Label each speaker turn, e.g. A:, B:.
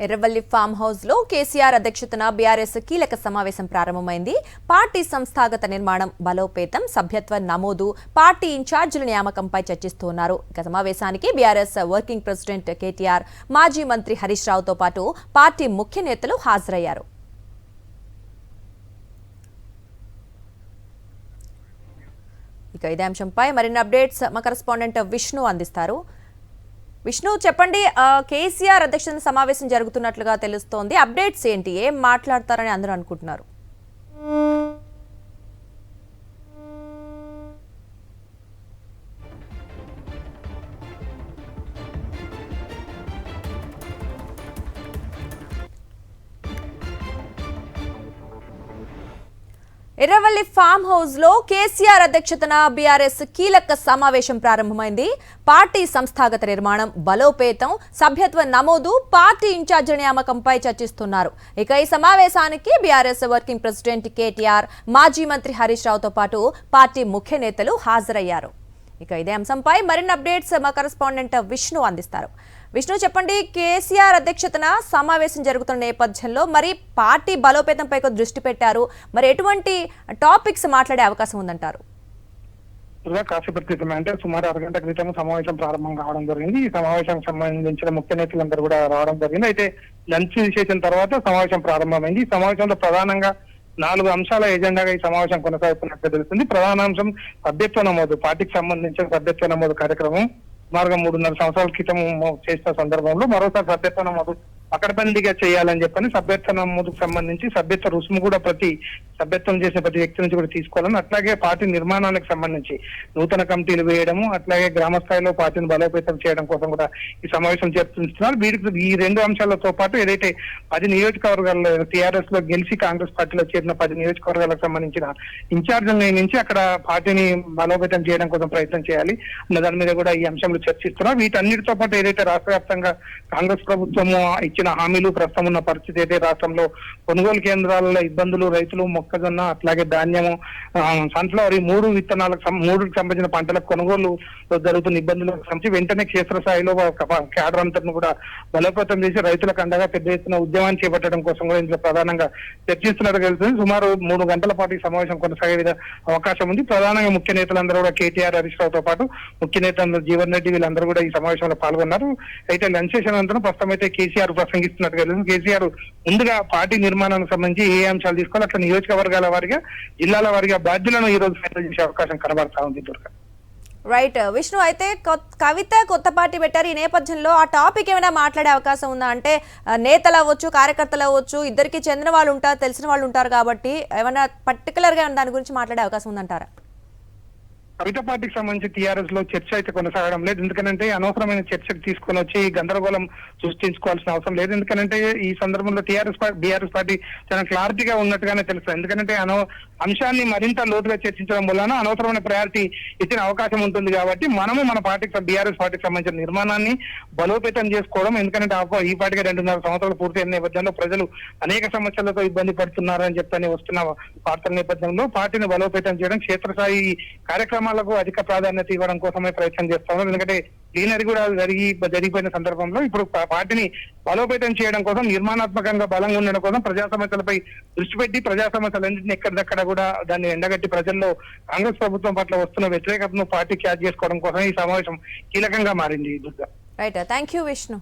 A: Erravalli farm house లో కేసీఆర్ అధ్యక్షతన BRS కీలక సమావేశం ప్రారంభమైంది. పార్టీ సంస్థాగత నిర్మాణం, బలోపేతం, సభ్యత్వ నమోదు, పార్టీ ఇన్ఛార్జీల నియామకంపై చర్చిస్తున్నారు. ఇక సమావేశానికి బీఆర్ఎస్ వర్కింగ్ ప్రెసిడెంట్ కేటీఆర్, మాజీ మంత్రి హరీష్ రావుతో పాటు పార్టీ ముఖ్య నేతలు హాజరయ్యారు. ఇక ఇదే అంశంపై మరిన్ని అప్డేట్స్ మా కరెస్పాండెంట్ విష్ణు అందిస్తారు. విష్ణు, చెప్పండి, కేసీఆర్ అధ్యక్షతన సమావేశం జరుగుతున్నట్లుగా తెలుస్తోంది. అప్డేట్స్ ఏంటి? ఏం మాట్లాడతారని అందరూ అనుకుంటున్నారు? ఎర్రవల్లి ఫామ్ హౌస్ లో కేసీఆర్ అధ్యక్షతన బీఆర్ఎస్ కీలక సమావేశం ప్రారంభమైంది. పార్టీ సంస్థాగత నిర్మాణం, బలోపేతం, సభ్యత్వ నమోదు, పార్టీ ఇన్ఛార్జీల నియామకంపై చర్చిస్తున్నారు. ఇక ఈ సమావేశానికి బీఆర్ఎస్ వర్కింగ్ ప్రెసిడెంట్ కేటీఆర్, మాజీ మంత్రి హరీష్ రావుతో పాటు పార్టీ ముఖ్య నేతలు హాజరయ్యారు. ఇక ఇదే అంశంపై మరిన్ని అప్డేట్స్ మా కరెస్పాండెంట్ విష్ణు అందిస్తారు. విష్ణు, చెప్పండి, కేసీఆర్ అధ్యక్షతన సమావేశం జరుగుతున్న నేపథ్యంలో మరి పార్టీ బలోపేతంపై దృష్టి పెట్టారు. మరి ఎటువంటి టాపిక్స్ మాట్లాడే అవకాశం ఉందంటారు?
B: కాసేపటి క్రితం అంటే సుమారు అరగంట క్రితం సమావేశం ప్రారంభం కావడం జరిగింది. ఈ సమావేశం సంబంధించిన ముఖ్య నేతలందరూ కూడా రావడం జరిగింది. అయితే లంచ్ చేసిన తర్వాత సమావేశం ప్రారంభమైంది. ఈ సమావేశంలో ప్రధానంగా 4 అంశాల ఎజెండాగా ఈ సమావేశం కొనసాగుతున్నట్లు తెలుస్తుంది. ప్రధాన అంశం సభ్యత్వ నమోదు. పార్టీకి సంబంధించిన సభ్యత్వ నమోదు కార్యక్రమం సుమారుగా 3.5 సంవత్సరాల క్రితం చేసిన సందర్భంలో మరోసారి సభ్యత్వ నమోదు పకడ్బందీగా చేయాలని చెప్పని సభ్యత్వ నమోదుకు సంబంధించి సభ్యత్వ రుసుము కూడా సభ్యత్వం చేసిన ప్రతి వ్యక్తి నుంచి కూడా తీసుకోవాలని, అట్లాగే పార్టీ నిర్మాణానికి సంబంధించి నూతన కమిటీలు వేయడము, అట్లాగే గ్రామ స్థాయిలో పార్టీని బలోపేతం చేయడం కోసం కూడా ఈ సమావేశం చేస్తున్నారు. వీటికి ఈ 2 అంశాలతో పాటు ఏదైతే 10 నియోజకవర్గాల్లో టీఆర్ఎస్ లో గెలిచి కాంగ్రెస్ పార్టీలో చేరిన 10 నియోజకవర్గాలకు సంబంధించిన ఇన్ఛార్జీలను నియమించి అక్కడ పార్టీని బలోపేతం చేయడం కోసం ప్రయత్నం చేయాలి అన్న దాని మీద కూడా ఈ అంశంలో చర్చిస్తున్నారు. వీటన్నిటితో పాటు ఏదైతే రాష్ట్ర వ్యాప్తంగా కాంగ్రెస్ ప్రభుత్వము ఇచ్చిన హామీలు, ప్రస్తుతం ఉన్న పరిస్థితి అయితే రాష్ట్రంలో కొనుగోలు కేంద్రాలలో ఇబ్బందులు, రైతులు మొక్కజొన్న అట్లాగే ధాన్యము, సన్ఫ్లవర్ ఈ 3 విత్తనాలకు సంబంధించిన పంటలకు కొనుగోలు జరుగుతున్న ఇబ్బందులకు సంబంధించి వెంటనే క్షేత్రస్థాయిలో క్యాడర్ అంతను కూడా బలోపేతం చేసి రైతులకు అండగా పెద్ద ఎత్తున ఉద్యమాన్ని చేపట్టడం కోసం కూడా ఇందులో ప్రధానంగా చర్చిస్తున్నట్టు తెలుస్తుంది. సుమారు 3 గంటల పాటు ఈ సమావేశం కొనసాగే అవకాశం ఉంది. ప్రధానంగా ముఖ్య నేతలందరూ కూడా కేటీఆర్, హరీష్ రావుతో పాటు ముఖ్య నేతలు జీవన్ రెడ్డి వీళ్ళందరూ కూడా ఈ సమావేశంలో పాల్గొన్నారు. అయితే లంచ్ సెషన్ అనంతరం ప్రస్తుతం అయితే కేసీఆర్ ప్రసంగిస్తున్నట్టుగా తెలుస్తుంది. కేసీఆర్ ముందుగా పార్టీ నిర్మాణానికి సంబంధించి ఏ అంశాలు తీసుకోవాలి, అట్లా నియోజకవర్గాల వారిగా, జిల్లాల వారిగా బాధ్యులను ఈ రోజు ఫైనల్ చేసే అవకాశం కనబడతా ఉంది.
A: రైట్ విష్ణు, అయితే కవిత కొత్త పార్టీ పెట్టారు. ఈ నేపథ్యంలో ఆ టాపిక్ ఏమైనా మాట్లాడే అవకాశం ఉందా? అంటే నేతలు అవ్వచ్చు, కార్యకర్తలు అవ్వచ్చు, ఇద్దరికి చెందిన వాళ్ళు ఉంటారు, తెలిసిన వాళ్ళు ఉంటారు కాబట్టి ఏమైనా పర్టికులర్ గా దాని గురించి మాట్లాడే అవకాశం ఉందంటారా?
B: కవిత పార్టీకి సంబంధించి టీఆర్ఎస్ లో చర్చ అయితే కొనసాగడం లేదు. ఎందుకంటే అనవసరమైన చర్చకు తీసుకొని వచ్చి గందరగోళం సృష్టించుకోవాల్సిన అవసరం లేదు. ఎందుకంటే ఈ సందర్భంలో బీఆర్ఎస్ పార్టీ చాలా క్లారిటీగా ఉన్నట్టుగానే తెలుస్తుంది. ఎందుకంటే అంశాన్ని మరింత లోతుగా చర్చించడం వలన అనవసరమైన ప్రయారిటీ ఇచ్చిన అవకాశం ఉంటుంది. కాబట్టి మనము మన బీఆర్ఎస్ పార్టీకి సంబంధించిన నిర్మాణాన్ని బలోపేతం చేసుకోవడం, ఎందుకంటే ఈ పార్టీకి 2.5 సంవత్సరాలు పూర్తయిన నేపథ్యంలో ప్రజలు అనేక సమస్యలతో ఇబ్బంది పడుతున్నారని చెప్పని వస్తున్న వార్తల నేపథ్యంలో పార్టీని బలోపేతం చేయడం, క్షేత్రస్థాయి కార్యక్రమాలకు అధిక ప్రాధాన్యత ఇవ్వడం కోసమే ప్రయత్నం చేస్తా ఉన్నారు. ఎందుకంటే ప్లీనరీ కూడా జరిగిపోయిన సందర్భంలో ఇప్పుడు పార్టీని బలోపేతం చేయడం కోసం, నిర్మాణాత్మకంగా బలంగా ఉండడం కోసం ప్రజా సమస్యలపై దృష్టి పెట్టి ప్రజా సమస్యలన్నింటినీ ఎక్కడిదక్కడ కూడా దాన్ని ఎండగట్టి ప్రజల్లో కాంగ్రెస్ ప్రభుత్వం పట్ల వస్తున్న వ్యతిరేకతను పార్టీ క్యాచ్ చేసుకోవడం కోసం ఈ సమావేశం కీలకంగా మారింది.
A: Right, thank you Vishnu.